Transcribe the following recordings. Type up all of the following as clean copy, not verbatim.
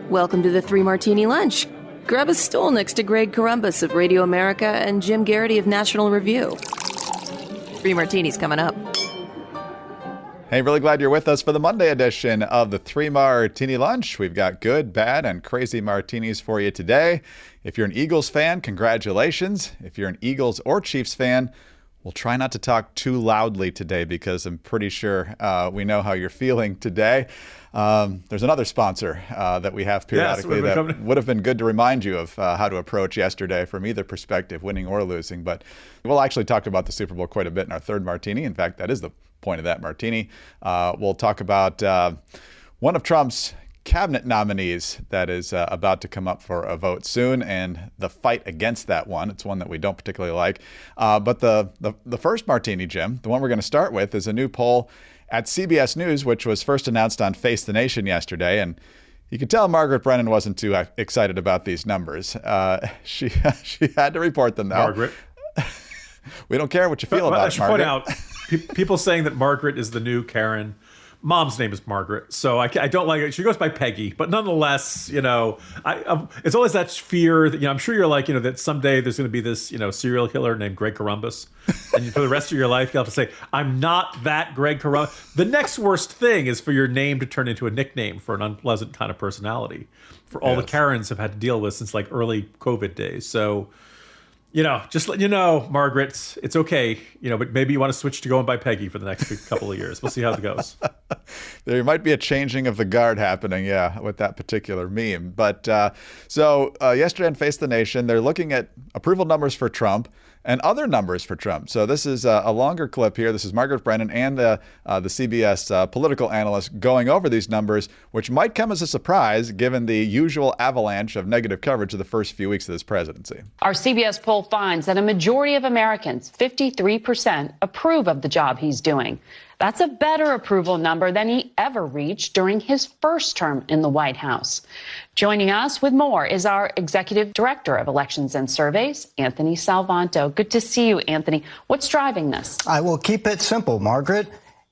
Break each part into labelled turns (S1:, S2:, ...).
S1: Welcome to the Three Martini Lunch. Grab a stool next to Greg Columbus of Radio America and Jim Garrity of National Review. Three Martinis coming up.
S2: Hey, really glad you're with us for the Monday edition of the Three Martini Lunch. We've got good, bad, and crazy martinis for you today. If you're an Eagles fan, congratulations. If you're an Eagles or Chiefs fan, we'll try not to talk too loudly today because I'm pretty sure we know how you're feeling today. There's another sponsor that we have periodically that would have been good to remind you of how to approach yesterday from either perspective, winning or losing. But we'll actually talk about the Super Bowl quite a bit in our third martini. In fact, that is the point of that martini. We'll talk about one of Trump's cabinet nominees that is about to come up for a vote soon, and the fight against that one. It's one that we don't particularly like. But the first martini, Jim, the one we're going to start with, is a new poll at CBS News, which was first announced on Face the Nation yesterday. And you could tell Margaret Brennan wasn't too excited about these numbers. She had to report them, though.
S3: Margaret.
S2: We don't care what you feel about Margaret.
S3: I should point out, people saying that Margaret is the new Karen. Mom's name is Margaret, so I don't like it. She goes by Peggy, but nonetheless, it's always that fear that, I'm sure you're like, that someday there's going to be this, serial killer named Greg Columbus, and for the rest of your life, you'll have to say, I'm not that Greg Columbus. The next worst thing is for your name to turn into a nickname for an unpleasant kind of personality, for all the Karens have had to deal with since like early COVID days. So, just let you know, Margaret, it's okay, but maybe you want to switch to going by Peggy for the next couple of years. We'll see how it goes.
S2: There might be a changing of the guard happening, with that particular meme. But so yesterday on Face the Nation, they're looking at approval numbers for Trump and other numbers for Trump. So this is a longer clip here. This is Margaret Brennan and the CBS political analyst going over these numbers, which might come as a surprise given the usual avalanche of negative coverage of the first few weeks of this presidency.
S4: Our CBS poll finds that a majority of Americans, 53%, approve of the job he's doing. That's a better approval number than he ever reached during his first term in the White House. Joining us with more is our Executive Director of Elections and Surveys, Anthony Salvanto. Good to see you, Anthony. What's driving this?
S5: I will keep it simple, Margaret.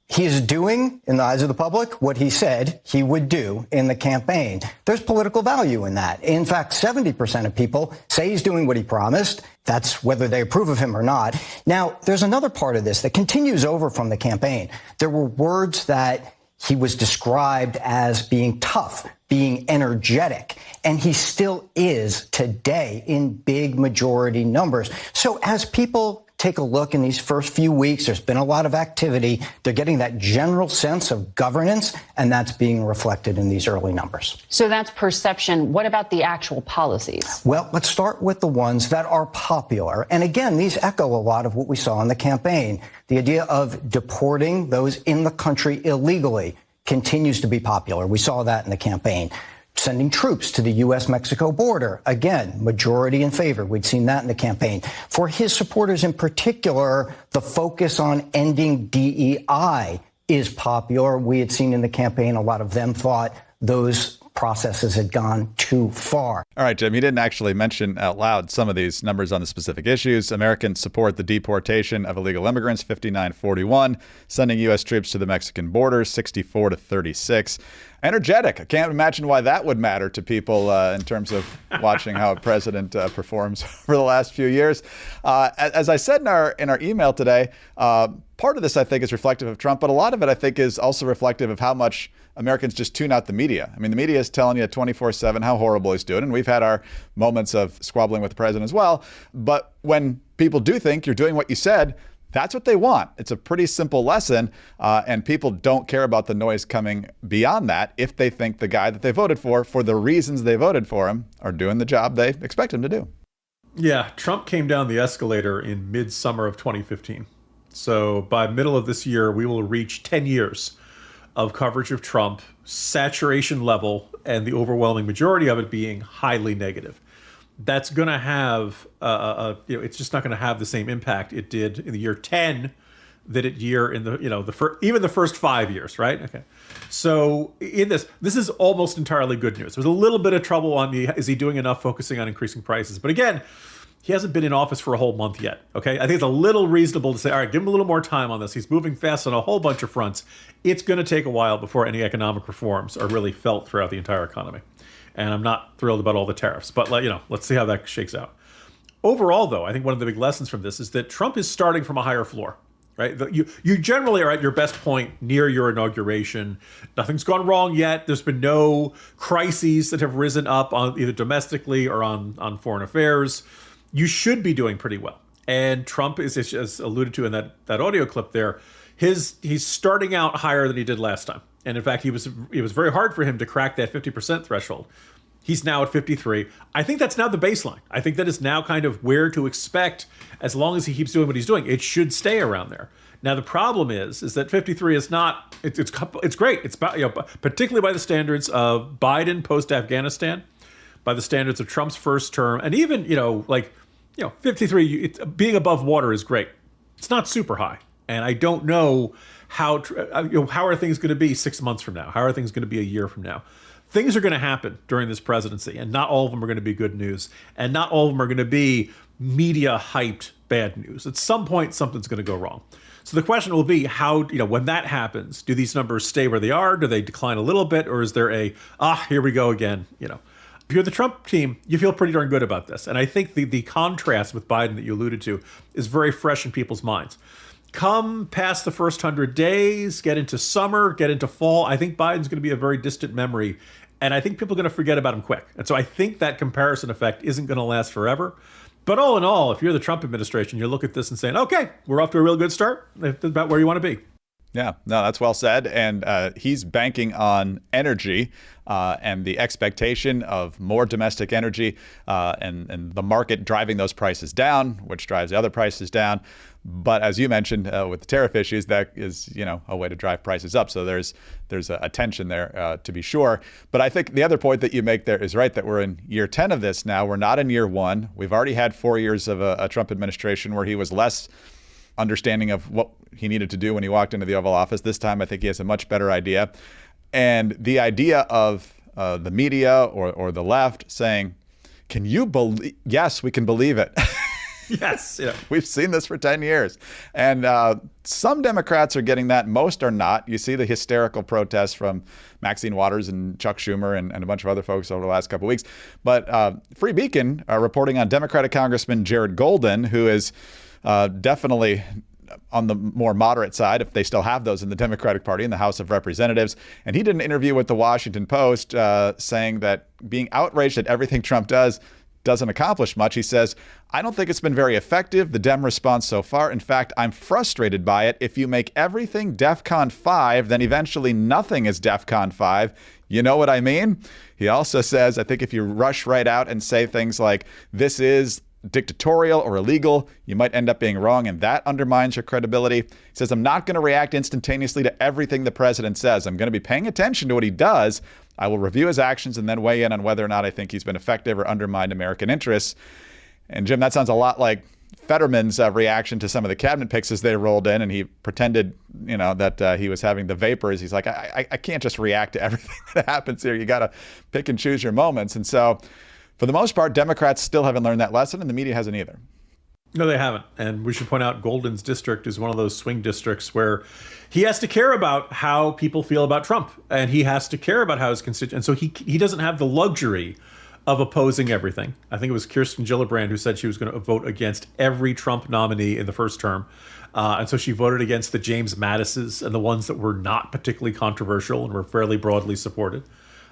S5: He is doing, in the eyes of the public, what he said he would do in the campaign. There's political value in that. In fact, 70% of people say he's doing what he promised. That's whether they approve of him or not. Now, there's another part of this that continues over from the campaign. There were words that he was described as being tough, being energetic, and he still is today in big majority numbers. So as people take a look in these first few weeks, there's been a lot of activity. They're getting that general sense of governance, and that's being reflected in these early numbers.
S4: So that's perception. What about the actual policies?
S5: Well, let's start with the ones that are popular. And again, these echo a lot of what we saw in the campaign. The idea of deporting those in the country illegally continues to be popular. We saw that in the campaign. Sending troops to the U.S.-Mexico border. Again, majority in favor. We'd seen that in the campaign. For his supporters in particular, the focus on ending DEI is popular. We had seen in the campaign a lot of them thought those processes had gone too far.
S2: All right, Jim, you didn't actually mention out loud some of these numbers on the specific issues. Americans support the deportation of illegal immigrants, 59-41. Sending U.S. troops to the Mexican border, 64-36. Energetic. I can't imagine why that would matter to people in terms of watching how a president performs over the last few years. As I said in our email today, part of this, I think, is reflective of Trump, but a lot of it, I think, is also reflective of how much Americans just tune out the media. I mean, the media is telling you 24/7 how horrible he's doing, and we've had our moments of squabbling with the president as well. But when people do think you're doing what you said, that's what they want. It's a pretty simple lesson, and people don't care about the noise coming beyond that if they think the guy that they voted for the reasons they voted for him, are doing the job they expect him to do.
S3: Yeah, Trump came down the escalator in mid-summer of 2015. So by middle of this year, we will reach 10 years of coverage of Trump, saturation level, and the overwhelming majority of it being highly negative. That's going to have, it's just not going to have the same impact it did in the year 10 that it year in the, even the first 5 years, right? Okay. So in this is almost entirely good news. There's a little bit of trouble on is he doing enough focusing on increasing prices? But again, he hasn't been in office for a whole month yet, okay? I think it's a little reasonable to say, all right, give him a little more time on this. He's moving fast on a whole bunch of fronts. It's going to take a while before any economic reforms are really felt throughout the entire economy. and I'm not thrilled about all the tariffs. But let's see how that shakes out. Overall, though, I think one of the big lessons from this is that Trump is starting from a higher floor. Right, you generally are at your best point near your inauguration. Nothing's gone wrong yet. There's been no crises that have risen up on either domestically or on foreign affairs. You should be doing pretty well. And Trump is, as alluded to in that audio clip there, he's starting out higher than he did last time. And in fact, it was very hard for him to crack that 50% threshold. He's now at 53. I think that's now the baseline. I think that is now kind of where to expect as long as he keeps doing what he's doing. It should stay around there. Now, the problem is that 53 is not, it's great. It's particularly by the standards of Biden post-Afghanistan, by the standards of Trump's first term, and even, 53, being above water is great. It's not super high. And I don't know how are things going to be 6 months from now? How are things going to be a year from now? Things are going to happen during this presidency, and not all of them are going to be good news, and not all of them are going to be media-hyped bad news. At some point, something's going to go wrong. So the question will be how, when that happens, do these numbers stay where they are? Do they decline a little bit? Or is there here we go again? If you're the Trump team, you feel pretty darn good about this. And I think the contrast with Biden that you alluded to is very fresh in people's minds. Come past the first 100 days, get into summer, get into fall, I think Biden's going to be a very distant memory. And I think people are going to forget about him quick. And so I think that comparison effect isn't going to last forever. But all in all, if you're the Trump administration, you look at this and saying, okay, we're off to a real good start. That's about where you want to be.
S2: Yeah, no, that's well said. And he's banking on energy and the expectation of more domestic energy and the market driving those prices down, which drives the other prices down. But as you mentioned, with the tariff issues, that is, a way to drive prices up. So there's a tension there, to be sure. But I think the other point that you make there is right, that we're in year 10 of this now. We're not in year 1. We've already had 4 years of a Trump administration where he was less understanding of what he needed to do when he walked into the Oval Office. This time, I think he has a much better idea. And the idea of the media or the left saying, can you believe? Yes, we can believe it.
S3: Yes. Yeah.
S2: We've seen this for 10 years. And some Democrats are getting that. Most are not. You see the hysterical protests from Maxine Waters and Chuck Schumer and a bunch of other folks over the last couple of weeks. But Free Beacon reporting on Democratic Congressman Jared Golden, who is definitely on the more moderate side, if they still have those in the Democratic Party in the House of Representatives. And he did an interview with the Washington Post saying that being outraged at everything Trump doesn't accomplish much. He says, I don't think it's been very effective, the Dem response so far. In fact, I'm frustrated by it. If you make everything DEFCON 5, then eventually nothing is DEFCON 5. You know what I mean? He also says, I think if you rush right out and say things like, this is dictatorial or illegal, you might end up being wrong, and that undermines your credibility. He says, I'm not going to react instantaneously to everything the president says. I'm going to be paying attention to what he does. I will review his actions and then weigh in on whether or not I think he's been effective or undermined American interests. And Jim, that sounds a lot like Fetterman's reaction to some of the cabinet picks as they rolled in, and he pretended, that he was having the vapors. He's like, I can't just react to everything that happens here. You got to pick and choose your moments. And so, for the most part, Democrats still haven't learned that lesson, and the media hasn't either.
S3: No, they haven't. And we should point out Golden's district is one of those swing districts where he has to care about how people feel about Trump, and he has to care about how his constituents. And so he doesn't have the luxury of opposing everything. I think it was Kirsten Gillibrand who said she was going to vote against every Trump nominee in the first term. And so she voted against the James Mattises and the ones that were not particularly controversial and were fairly broadly supported.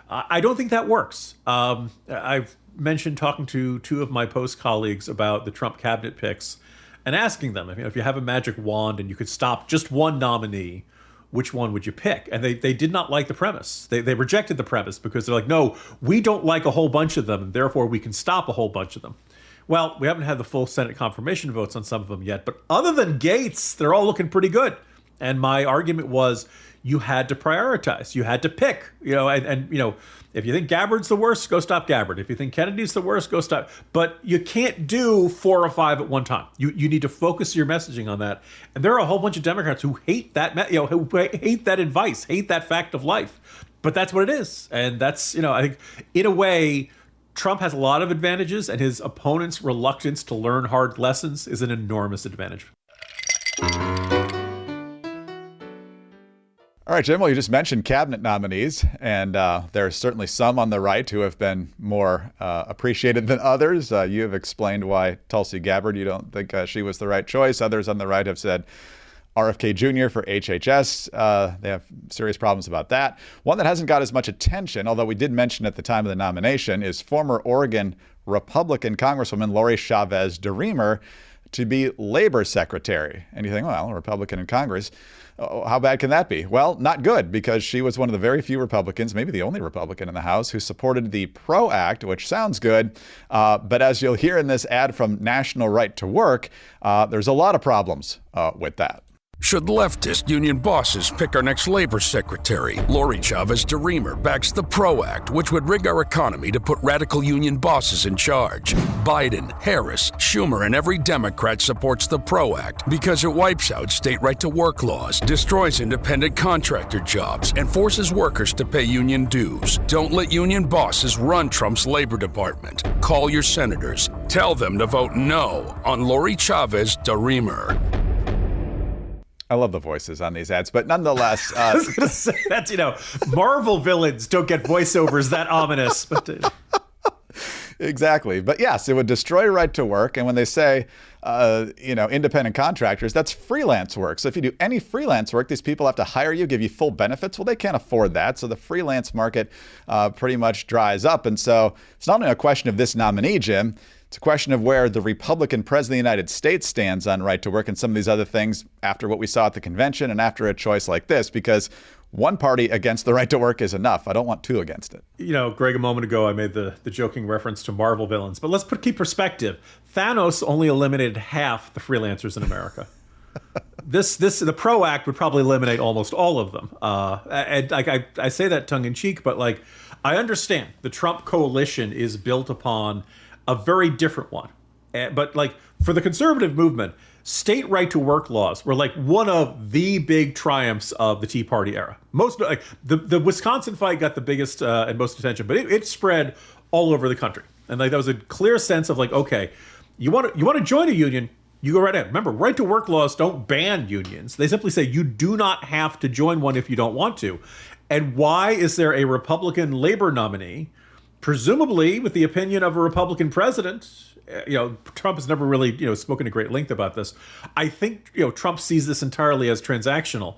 S3: I don't think that works. I've mentioned talking to two of my Post colleagues about the Trump cabinet picks and asking them, if you have a magic wand and you could stop just one nominee, which one would you pick? And they did not like the premise. They rejected the premise because they're like, no, we don't like a whole bunch of them, and therefore we can stop a whole bunch of them. Well, we haven't had the full Senate confirmation votes on some of them yet, but other than Gates, they're all looking pretty good. And my argument was, you had to prioritize. You had to pick, if you think Gabbard's the worst, go stop Gabbard. If you think Kennedy's the worst, go stop. But you can't do 4 or 5 at one time. You need to focus your messaging on that. And there are a whole bunch of Democrats who hate that, who hate that advice, hate that fact of life. But that's what it is. And that's, I think in a way, Trump has a lot of advantages, and his opponent's reluctance to learn hard lessons is an enormous advantage.
S2: All right, Jim, well, you just mentioned cabinet nominees, and there are certainly some on the right who have been more appreciated than others. You have explained why Tulsi Gabbard, you don't think she was the right choice. Others on the right have said RFK Jr. for HHS. They have serious problems about that. One that hasn't got as much attention, although we did mention at the time of the nomination, is former Oregon Republican Congresswoman Lori Chavez DeRemer to be Labor Secretary. And you think, well, a Republican in Congress, how bad can that be? Well, not good, because she was one of the very few Republicans, maybe the only Republican in the House, who supported the PRO Act, which sounds good. But as you'll hear in this ad from National Right to Work, there's a lot of problems with that.
S6: Should leftist union bosses pick our next labor secretary, Lori Chavez DeRemer backs the PRO Act, which would rig our economy to put radical union bosses in charge. Biden, Harris, Schumer, and every Democrat supports the PRO Act because it wipes out state right-to-work laws, destroys independent contractor jobs, and forces workers to pay union dues. Don't let union bosses run Trump's Labor Department. Call your senators. Tell them to vote no on Lori Chavez DeRemer.
S2: I love the voices on these ads, but nonetheless,
S3: I was going to say that's, Marvel villains don't get voiceovers that ominous. But
S2: exactly. But yes, it would destroy right to work. And when they say, independent contractors, that's freelance work. So if you do any freelance work, these people have to hire you, give you full benefits. Well, they can't afford that. So the freelance market pretty much dries up. And so it's not only a question of this nominee, Jim. It's a question of where the Republican president of the United States stands on right to work and some of these other things after what we saw at the convention and after a choice like this, because one party against the right to work is enough. I don't want two against it.
S3: Greg, a moment ago, I made the joking reference to Marvel villains, but let's keep perspective. Thanos only eliminated half the freelancers in America. The PRO Act would probably eliminate almost all of them. And I say that tongue in cheek, but I understand the Trump coalition is built upon a very different one. But for the conservative movement, state right to work laws were one of the big triumphs of the Tea Party era. Most the Wisconsin fight got the biggest and most attention, but it spread all over the country. And there was a clear sense of okay, you want to join a union, you go right in. Remember, right to work laws don't ban unions. They simply say you do not have to join one if you don't want to. And why is there a Republican labor nominee? Presumably, with the opinion of a Republican president, Trump has never really, spoken at great length about this. I think, Trump sees this entirely as transactional.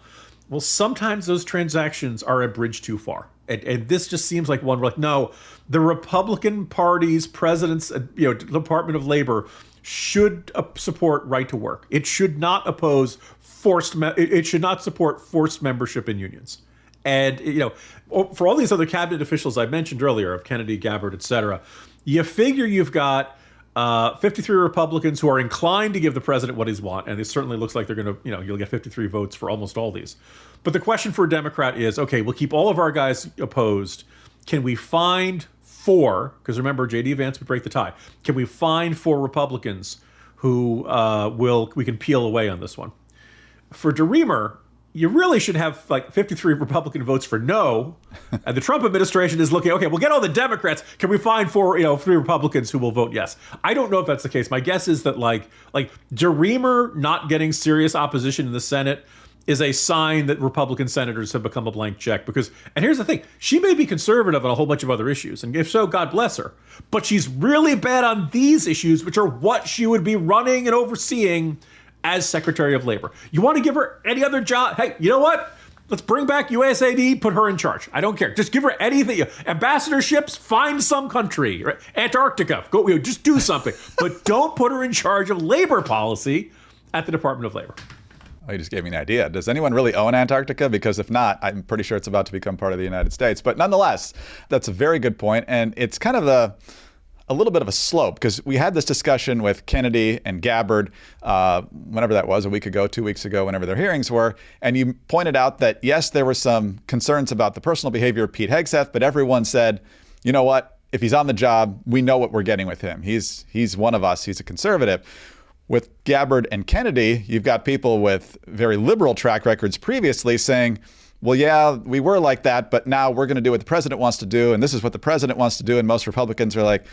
S3: Well, sometimes those transactions are a bridge too far. And this just seems like one where, no, the Republican Party's president's, Department of Labor should support right to work. It should not oppose it should not support forced membership in unions. And, for all these other cabinet officials I mentioned earlier, of Kennedy, Gabbard, et cetera, you figure you've got 53 Republicans who are inclined to give the president what he's want. And it certainly looks like they're going to, you'll get 53 votes for almost all these. But the question for a Democrat is, okay, we'll keep all of our guys opposed. Can we find four, because remember, J.D. Vance would break the tie. Can we find four Republicans who we can peel away on this one? For DeRemer, you really should have 53 Republican votes for no. And the Trump administration is looking, okay, we'll get all the Democrats. Can we find three Republicans who will vote yes? I don't know if that's the case. My guess is that DeRemer not getting serious opposition in the Senate is a sign that Republican senators have become a blank check. And here's the thing, she may be conservative on a whole bunch of other issues. And if so, God bless her. But she's really bad on these issues, which are what she would be running and overseeing as Secretary of Labor. You want to give her any other job? Hey, you know what? Let's bring back USAID, put her in charge. I don't care. Just give her anything. Ambassadorships, find some country. Right? Antarctica, go. Just do something. But don't put her in charge of labor policy at the Department of Labor.
S2: Oh, you just gave me an idea. Does anyone really own Antarctica? Because if not, I'm pretty sure it's about to become part of the United States. But nonetheless, that's a very good point. And it's kind of a little bit of a slope, because we had this discussion with Kennedy and Gabbard, whenever that was, a week ago, 2 weeks ago, whenever their hearings were. And you pointed out that, yes, there were some concerns about the personal behavior of Pete Hegseth, but everyone said, you know what? If he's on the job, we know what we're getting with him. He's one of us. He's a conservative. With Gabbard and Kennedy, you've got people with very liberal track records previously saying, well, yeah, we were like that, but now we're going to do what the president wants to do, and this is what the president wants to do. And most Republicans are like,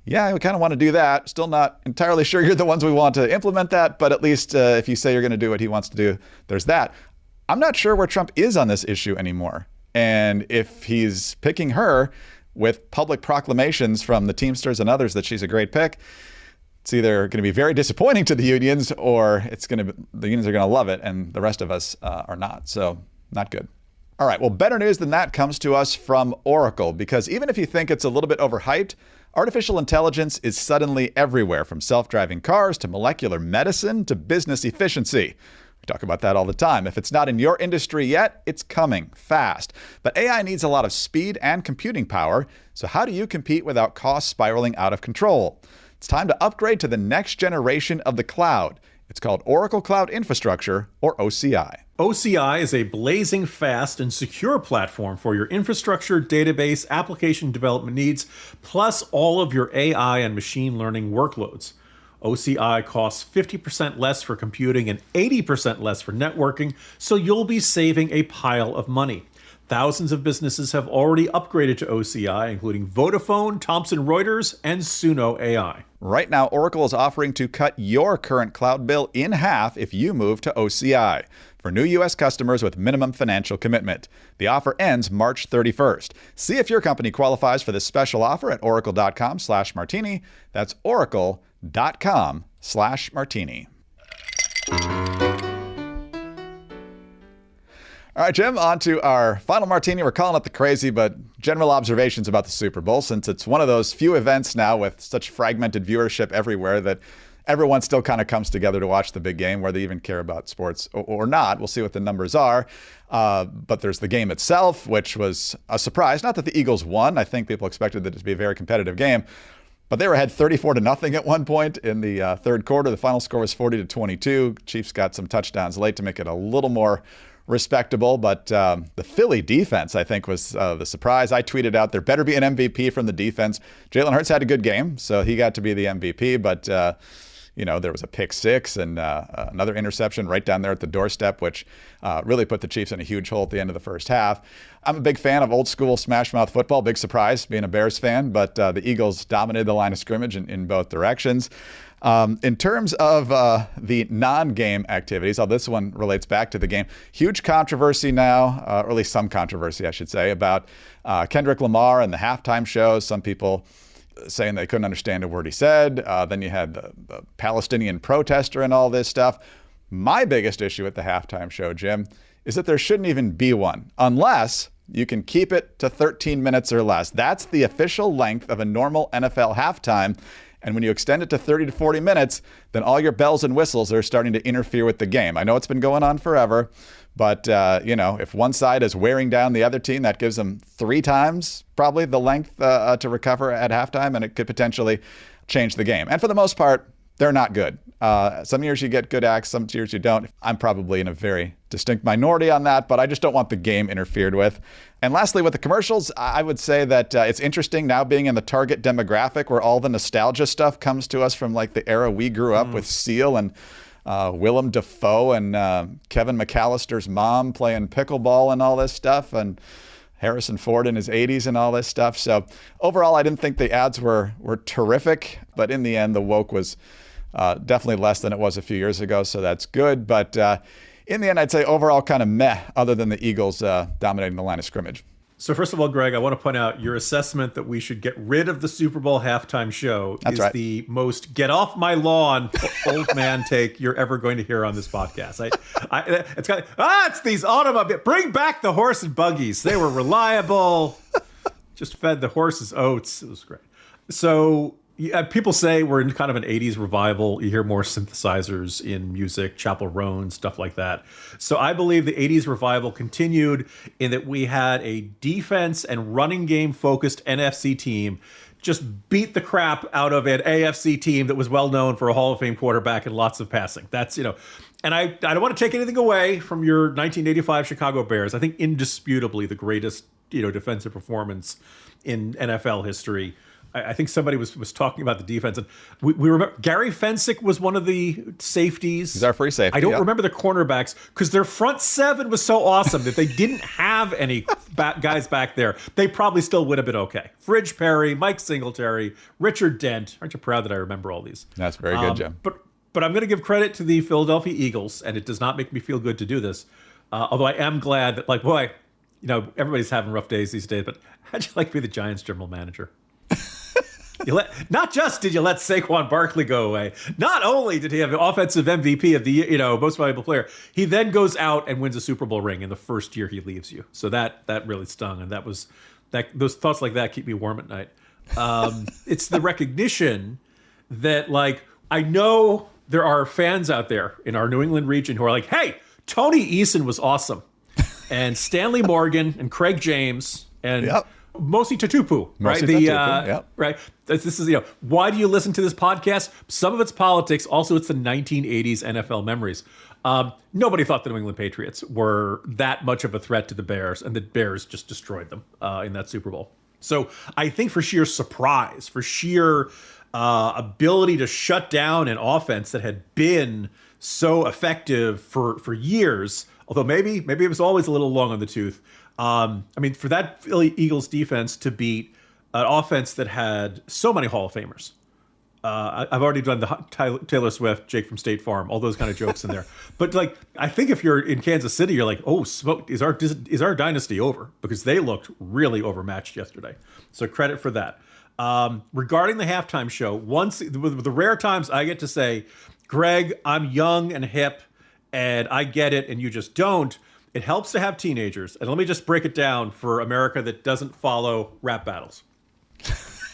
S2: yeah, we kind of want to do that. Still not entirely sure you're the ones we want to implement that, but at least if you say you're going to do what he wants to do, there's that. I'm not sure where Trump is on this issue anymore. And if he's picking her with public proclamations from the Teamsters and others that she's a great pick, it's either going to be very disappointing to the unions, or the unions are going to love it and the rest of us are not. So not good. All right, well, better news than that comes to us from Oracle, because even if you think it's a little bit overhyped, artificial intelligence is suddenly everywhere, from self-driving cars to molecular medicine to business efficiency. We talk about that all the time. If it's not in your industry yet, it's coming fast. But AI needs a lot of speed and computing power, so how do you compete without costs spiraling out of control? It's time to upgrade to the next generation of the cloud. It's called Oracle Cloud Infrastructure, or OCI.
S3: OCI is a blazing fast and secure platform for your infrastructure, database, application development needs, plus all of your AI and machine learning workloads. OCI costs 50% less for computing and 80% less for networking, so you'll be saving a pile of money. Thousands of businesses have already upgraded to OCI, including Vodafone, Thomson Reuters, and Suno AI.
S2: Right now, Oracle is offering to cut your current cloud bill in half if you move to OCI for new U.S. customers with minimum financial commitment. The offer ends March 31st. See if your company qualifies for this special offer at oracle.com/martini. That's oracle.com/martini. All right, Jim, on to our final martini. We're calling it the crazy but general observations about the Super Bowl, since it's one of those few events now with such fragmented viewership everywhere that everyone still kind of comes together to watch the big game, whether they even care about sports or not. We'll see what the numbers are. But there's the game itself, which was a surprise. Not that the Eagles won. I think people expected it to be a very competitive game. But they were ahead 34-0 at one point in the third quarter. The final score was 40-22. Chiefs got some touchdowns late to make it a little more respectable, but the Philly defense, I think, was the surprise. I tweeted out there better be an MVP from the defense. Jalen Hurts had a good game, so he got to be the MVP, but there was a pick six and another interception right down there at the doorstep, which really put the Chiefs in a huge hole at the end of the first half. I'm a big fan of old school smash mouth football. Big surprise being a Bears fan, but the Eagles dominated the line of scrimmage in both directions. In terms of the non-game activities, this one relates back to the game. Huge controversy now, or at least some controversy, I should say, about Kendrick Lamar and the halftime show. Some people saying they couldn't understand a word he said. Then you had the Palestinian protester and all this stuff. My biggest issue at the halftime show, Jim, is that there shouldn't even be one, unless you can keep it to 13 minutes or less. That's the official length of a normal NFL halftime. And when you extend it to 30 to 40 minutes, then all your bells and whistles are starting to interfere with the game. I know it's been going on forever, but if one side is wearing down the other team, that gives them 3 times probably the length to recover at halftime, and it could potentially change the game. And for the most part, they're not good. Some years you get good acts, some years you don't. I'm probably in a very distinct minority on that, but I just don't want the game interfered with. And lastly, with the commercials, I would say that it's interesting now being in the target demographic where all the nostalgia stuff comes to us from like the era we grew up with Seal and Willem Dafoe and Kevin McAllister's mom playing pickleball and all this stuff, and Harrison Ford in his 80s and all this stuff. So overall, I didn't think the ads were terrific, but in the end, the woke was definitely less than it was a few years ago, so that's good. But in the end, I'd say overall kind of meh, other than the Eagles dominating the line of scrimmage.
S3: So first of all, Greg, I want to point out your assessment that we should get rid of the Super Bowl halftime show is right. The most get off my lawn old man take you're ever going to hear on this podcast. It's these automobiles. Bring back the horse and buggies. They were reliable. Just fed the horses oats. It was great. So people say we're in kind of an 80s revival. You hear more synthesizers in music, Chappell Roan, stuff like that. So I believe the 80s revival continued in that we had a defense and running game focused NFC team just beat the crap out of an AFC team that was well known for a Hall of Fame quarterback and lots of passing. That's, and I don't want to take anything away from your 1985 Chicago Bears. I think indisputably the greatest, defensive performance in NFL history. I think somebody was talking about the defense, and we remember Gary Fensick was one of the safeties.
S2: He's our free safety.
S3: I don't remember the cornerbacks because their front seven was so awesome that they didn't have any guys back there. They probably still would have been okay. Fridge Perry, Mike Singletary, Richard Dent. Aren't you proud that I remember all these?
S2: That's very good, Jim.
S3: But I'm going to give credit to the Philadelphia Eagles, and it does not make me feel good to do this. Although I am glad that, like, boy, everybody's having rough days these days, but how'd you like to be the Giants general manager? Not just did you let Saquon Barkley go away, not only did he have the offensive MVP of the year, most valuable player, he then goes out and wins a Super Bowl ring in the first year he leaves you. So that really stung, and those thoughts like that keep me warm at night. It's the recognition that, like, I know there are fans out there in our New England region who are like, hey, Tony Eason was awesome, and Stanley Morgan and Craig James and Mosi Tatupu, right? Right. This is, why do you listen to this podcast? Some of it's politics. Also, it's the 1980s NFL memories. Nobody thought the New England Patriots were that much of a threat to the Bears, and the Bears just destroyed them in that Super Bowl. So I think for sheer surprise, for sheer ability to shut down an offense that had been so effective for years, although maybe it was always a little long on the tooth. For that Philly Eagles defense to beat an offense that had so many Hall of Famers. I've already done the Taylor Swift, Jake from State Farm, all those kind of jokes in there. But, like, I think if you're in Kansas City, you're like, oh, smoke, is our dynasty over? Because they looked really overmatched yesterday. So credit for that. Regarding the halftime show, with the rare times I get to say, Greg, I'm young and hip, and I get it, and you just don't. It helps to have teenagers. And let me just break it down for America that doesn't follow rap battles.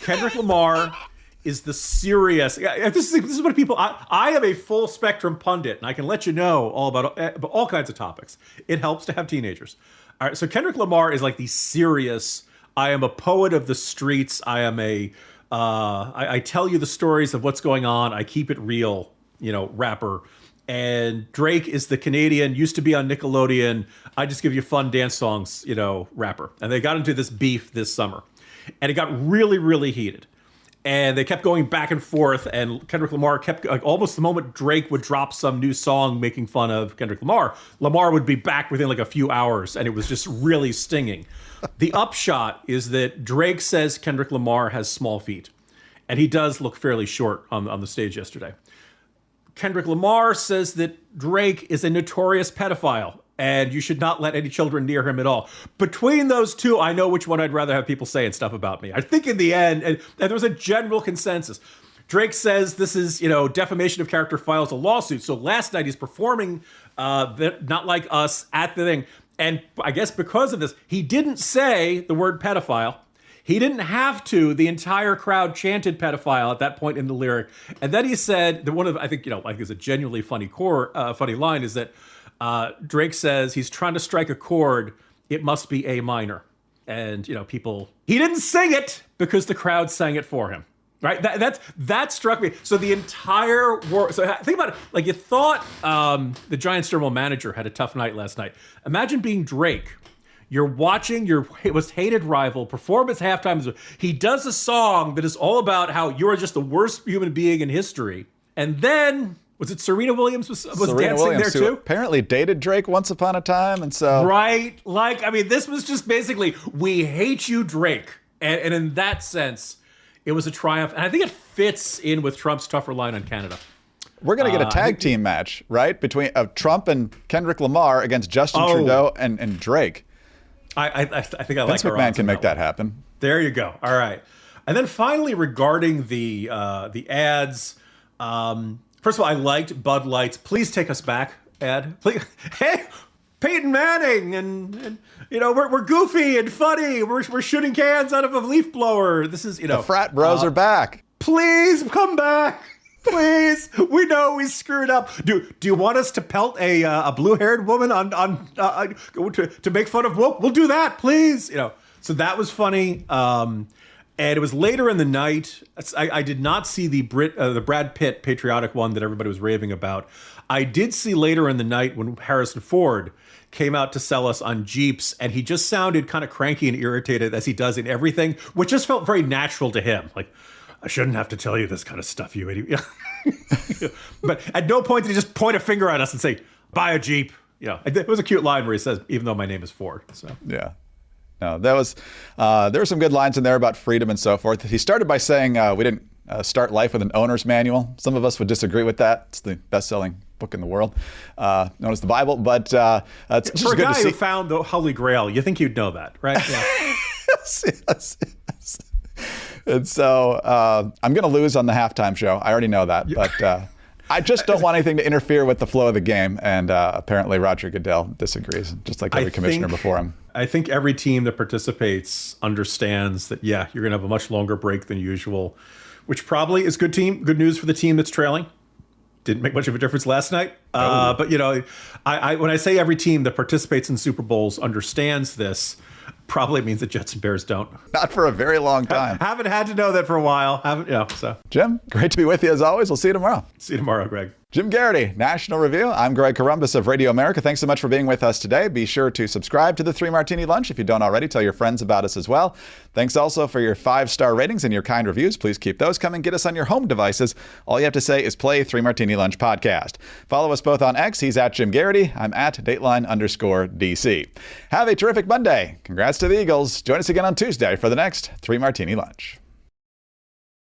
S3: Kendrick Lamar is the serious. This is what people. I am a full spectrum pundit, and I can let you know all about all kinds of topics. It helps to have teenagers. All right, so Kendrick Lamar is like the serious. I am a poet of the streets. I am I tell you the stories of what's going on. I keep it real, rapper. And Drake is the Canadian, used to be on Nickelodeon. I just give you fun dance songs, rapper. And they got into this beef this summer. And it got really, really heated. And they kept going back and forth. And Kendrick Lamar kept, like, almost the moment Drake would drop some new song making fun of Kendrick Lamar, Lamar would be back within like a few hours. And it was just really stinging. The upshot is that Drake says Kendrick Lamar has small feet. And he does look fairly short on the stage yesterday. Kendrick Lamar says that Drake is a notorious pedophile and you should not let any children near him at all. Between those two, I know which one I'd rather have people saying stuff about me. I think in the end, and there was a general consensus. Drake says this is, defamation of character, files a lawsuit. So last night he's performing Not Like Us at the thing. And I guess because of this, he didn't say the word pedophile. He didn't have to. The entire crowd chanted pedophile at that point in the lyric. And then he said that I think is a genuinely funny line is that Drake says he's trying to strike a chord. It must be A minor. And, he didn't sing it because the crowd sang it for him. Right? That struck me. So the entire world. So think about it. Like, you thought the Giants general manager had a tough night last night. Imagine being Drake. You're watching your most hated rival perform his halftime. He does a song that is all about how you are just the worst human being in history. And then, was it Serena Williams was Serena dancing Williams, there too?
S2: Apparently dated Drake once upon a time. And so.
S3: Right. This was just basically, we hate you, Drake. And in that sense, it was a triumph. And I think it fits in with Trump's tougher line on Canada.
S2: We're going to get a tag team match, right? Between Trump and Kendrick Lamar against Justin Trudeau and Drake.
S3: I think I like
S2: Vince McMahon can make that happen.
S3: There you go. All right. And then finally, regarding the ads, first of all, I liked Bud Light's "Please Take Us Back" ad. Please, hey, Peyton Manning, and we're goofy and funny. We're shooting cans out of a leaf blower. This is
S2: the frat bros are back.
S3: Please come back. Please, we know we screwed up. Do you want us to pelt a blue-haired woman to make fun of woke? We'll do that, please. So that was funny. And it was later in the night. I did not see the Brad Pitt patriotic one that everybody was raving about. I did see later in the night when Harrison Ford came out to sell us on Jeeps, and he just sounded kind of cranky and irritated as he does in everything, which just felt very natural to him. Like, I shouldn't have to tell you this kind of stuff, you idiot. But at no point did he just point a finger at us and say, buy a Jeep. It was a cute line where he says, even though my name is Ford. So
S2: yeah. No, that was, there were some good lines in there about freedom and so forth. He started by saying we didn't start life with an owner's manual. Some of us would disagree with that. It's the best-selling book in the world, known as the Bible. But it's just
S3: for a
S2: good
S3: guy
S2: to see.
S3: who found the Holy Grail, you think you'd know that, right? Yeah.
S2: Yes. And so I'm going to lose on the halftime show. I already know that, but I just don't want anything to interfere with the flow of the game. And apparently Roger Goodell disagrees, just like every commissioner before him.
S3: I think every team that participates understands that, you're going to have a much longer break than usual, which probably is good news for the team that's trailing. Didn't make much of a difference last night. But, when I say every team that participates in Super Bowls understands this, probably means that Jets and Bears don't.
S2: Not for a very long time.
S3: Haven't had to know that for a while. So.
S2: Jim, great to be with you as always. We'll see you tomorrow.
S3: See you tomorrow, Greg.
S2: Jim Garrity, National Review. I'm Greg Corombos of Radio America. Thanks so much for being with us today. Be sure to subscribe to the 3 Martini Lunch if you don't already. Tell your friends about us as well. Thanks also for your 5-star ratings and your kind reviews. Please keep those coming. Get us on your home devices. All you have to say is play 3 Martini Lunch podcast. Follow us both on X. He's at Jim Garrity. I'm at Dateline_DC. Have a terrific Monday. Congrats to the Eagles. Join us again on Tuesday for the next 3 Martini Lunch.